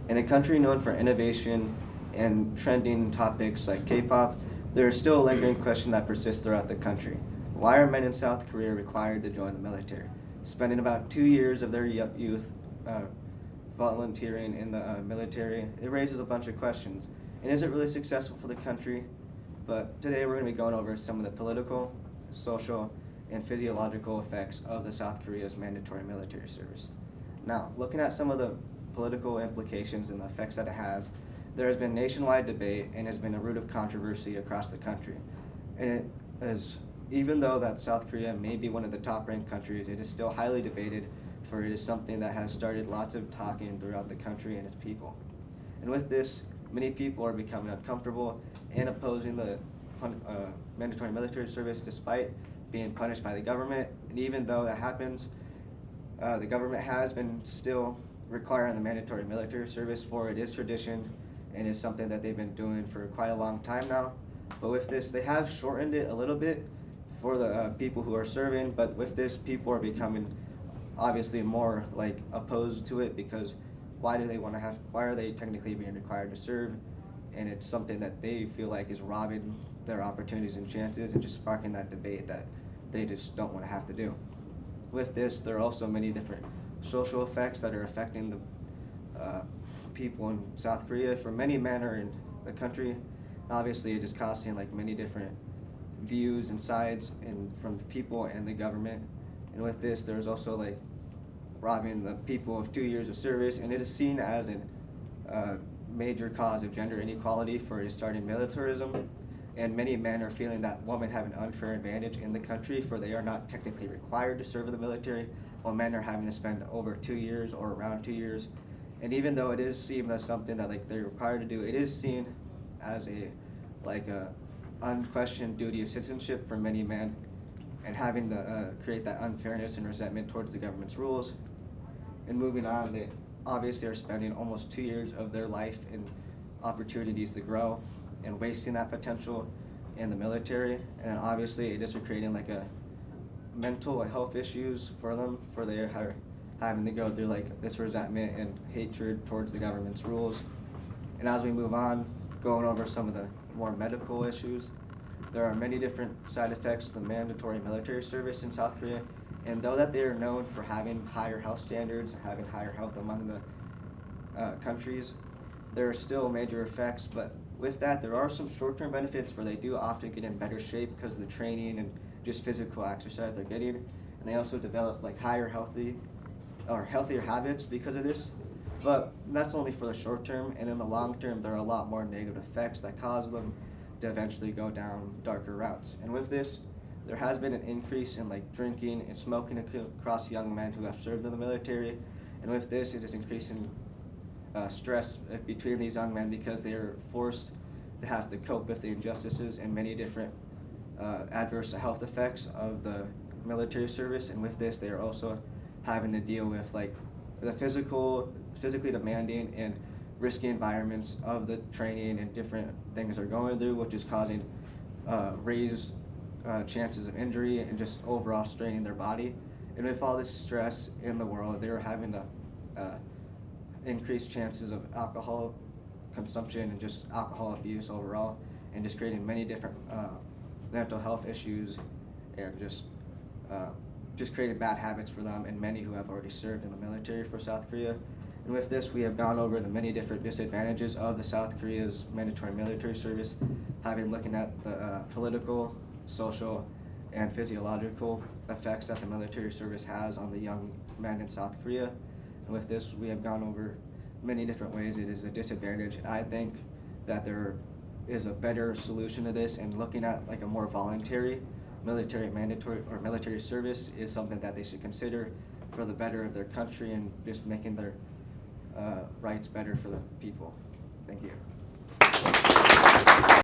In a country known for innovation and trending topics like K-pop, there is still a lingering question that persists throughout the country. Why are men in South Korea required to join the military? Spending about 2 years of their youth uh, volunteering in the military, it raises a bunch of questions. And is it really successful for the country? But today we're going to be going over some of the political, social, and physiological effects of the South Korea's mandatory military service. Now, looking at some of the political implications and the effects that it has, there has been nationwide debate and has been a root of controversy across the country. And it is, even though that South Korea may be one of the top-ranked countries, it is still highly debated, for it is something that has started lots of talking throughout the country and its people. And with this, many people are becoming uncomfortable and opposing the mandatory military service despite being punished by the government. And even though that happens, the government has been still requiring the mandatory military service, for it is tradition and is something that they've been doing for quite a long time now. But with this, they have shortened it a little bit for the people who are serving, but with this, people are becoming obviously more like opposed to it, because why are they technically being required to serve? And it's something that they feel like is robbing their opportunities and chances and just sparking that debate that they just don't want to have to do. With this, there are also many different social effects that are affecting the people in South Korea. For many men are in the country, obviously it is costing like many different views and sides and from the people and the government. And with this, there's also like robbing the people of 2 years of service, and it is seen as a major cause of gender inequality, for it is starting militarism. And many men are feeling that women have an unfair advantage in the country, for they are not technically required to serve in the military, while men are having to spend over 2 years or around 2 years. And even though it is seen as something that like they're required to do, it is seen as a unquestioned duty of citizenship for many men, and having to create that unfairness and resentment towards the government's rules. And moving on, they obviously are spending almost 2 years of their life in opportunities to grow and wasting that potential in the military. And then obviously it is creating like a mental health issues for them, for they are having to go through like this resentment and hatred towards the government's rules. And as we move on, going over some of the more medical issues, there are many different side effects to the mandatory military service in South Korea, and though that they are known for having higher health standards and having higher health among the countries, there are still major effects. But with that, there are some short-term benefits, where they do often get in better shape because of the training and just physical exercise they're getting, and they also develop like healthier habits because of this. But that's only for the short term, and in the long term, there are a lot more negative effects that cause them to eventually go down darker routes. And with this, there has been an increase in like drinking and smoking across young men who have served in the military. And with this, it is increasing stress between these young men, because they are forced to have to cope with the injustices and many different adverse health effects of the military service. And with this, they are also having to deal with like the physically demanding and risky environments of the training and different things they're going through, which is causing raised chances of injury and just overall straining their body. And with all this stress in the world, they're having to increased chances of alcohol consumption and just alcohol abuse overall, and just creating many different mental health issues, and just creating bad habits for them and many who have already served in the military for South Korea. And with this, we have gone over the many different disadvantages of the South Korea's mandatory military service, looking at the political, social, and physiological effects that the military service has on the young men in South Korea. And with this, we have gone over many different ways it is a disadvantage. I think that there is a better solution to this, and looking at like a more voluntary military service is something that they should consider for the better of their country and just making their rights better for the people. Thank you.